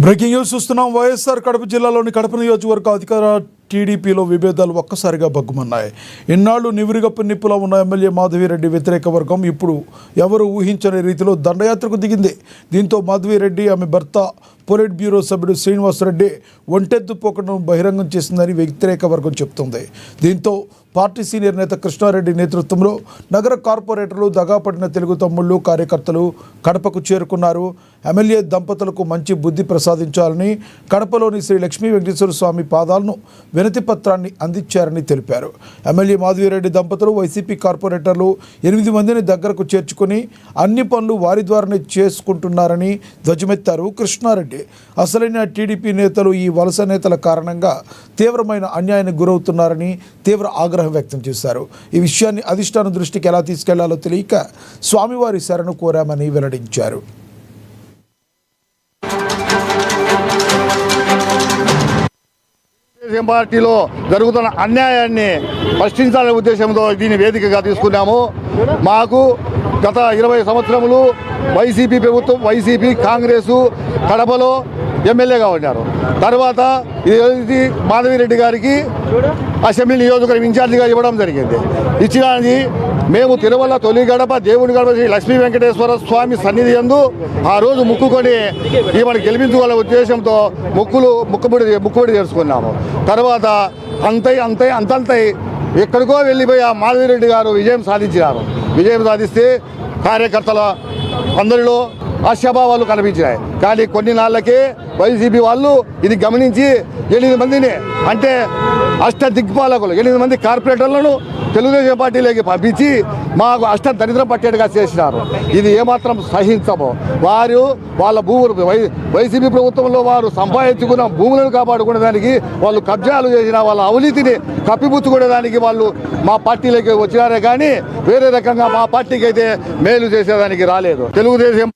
Breaking news చూస్తున్నాం. వైఎస్ఆర్ కడప జిల్లాలోని కడప నియోజకవర్గ అధికార టీడీపీలో విభేదాలు ఒక్కసారిగా బగ్గుమన్నాయి. ఇన్నాళ్లు నివురుగప్పు నిప్పులా ఉన్న ఎమ్మెల్యే మాధవిరెడ్డి వ్యతిరేక వర్గం ఇప్పుడు ఎవరు ఊహించని రీతిలో దండయాత్రకు దిగింది. దీంతో మాధవిరెడ్డి ఆమె భర్త పొలిట్ బ్యూరో సభ్యుడు శ్రీనివాసరెడ్డి ఒంటెద్దు పోకడను బహిరంగం చేసిందని వ్యతిరేక వర్గం చెబుతోంది. దీంతో పార్టీ సీనియర్ నేత కృష్ణారెడ్డి నేతృత్వంలో నగర కార్పొరేటర్లు, దగాపడిన తెలుగు తమ్ముళ్లు, కార్యకర్తలు కడపకు చేరుకున్నారు. ఎమ్మెల్యే దంపతులకు మంచి బుద్ధి ప్రసాదించాలని కడపలోని శ్రీ లక్ష్మీ వెంకటేశ్వర స్వామి పాదాలను వినతి పత్రాన్ని అందించారని తెలిపారు. ఎమ్మెల్యే మాధవిరెడ్డి దంపతులు వైసీపీ కార్పొరేటర్లు 8 మందిని దగ్గరకు చేర్చుకుని అన్ని పనులు వారి ద్వారానే చేసుకుంటున్నారని ధ్వజమెత్తారు కృష్ణారెడ్డి. అసలైన టీడీపీ నేతలు ఈ వలస నేతల కారణంగా తీవ్రమైన అన్యాయానికి గురవుతున్నారని తీవ్ర ఆగ్రహం వ్యక్తం చేశారు. ఈ విషయాన్ని అధిష్టానం దృష్టికి ఎలా తీసుకెళ్లాలో తెలియక స్వామివారి శరణు కోరామని వెల్లడించారు. పార్టీలో జరుగుతున్న అన్యాయాన్ని ప్రశ్నించాలనే ఉద్దేశంతో దీన్ని వేదికగా తీసుకున్నాము. మాకు గత 20 సంవత్సరములు వైసీపీ ప్రభుత్వం, వైసీపీ కాంగ్రెస్ కడపలో ఎమ్మెల్యేగా ఉన్నారు. తర్వాత ఇది మాధవిరెడ్డి గారికి అసెంబ్లీ నియోజకవర్గం ఇన్ఛార్జిగా ఇవ్వడం జరిగింది. ఇచ్చినది మేము తిరుమల తొలి గడప దేవుని గడప శ్రీ లక్ష్మీ వెంకటేశ్వర స్వామి సన్నిధి యందు ఆ రోజు ముక్కుకొని ఈమెను గెలిపించుకోవాలనే ఉద్దేశంతో ముక్కుబడి చేసుకున్నాము. తర్వాత అంతంతై ఎక్కడికో వెళ్ళిపోయి ఆ మాధవిరెడ్డి గారు విజయం సాధించినారు. విజయం సాధిస్తే కార్యకర్తల అందరిలో ఆశాభావాలు కనిపించాయి. కానీ కొన్ని నాళ్ళకే వైసీపీ వాళ్ళు ఇది గమనించి 8 మందిని, అంటే అష్టదిగ్పాలకులు 8 మంది కార్పొరేటర్లను తెలుగుదేశం పార్టీలోకి పంపించి మాకు దరిద్రం పట్టేట్టుగా చేసినారు. ఇది ఏమాత్రం సహించము. వారు వాళ్ళ భూములు వైసీపీ ప్రభుత్వంలో వారు సంపాదించుకున్న భూములను కాపాడుకునేదానికి, వాళ్ళు కబ్జాలు చేసిన వాళ్ళ అవినీతిని కప్పిపుచ్చుకునేదానికి వాళ్ళు మా పార్టీలోకి వచ్చినారే కానీ వేరే రకంగా మా పార్టీకి అయితే మేలు చేసేదానికి రాలేదు. తెలుగుదేశం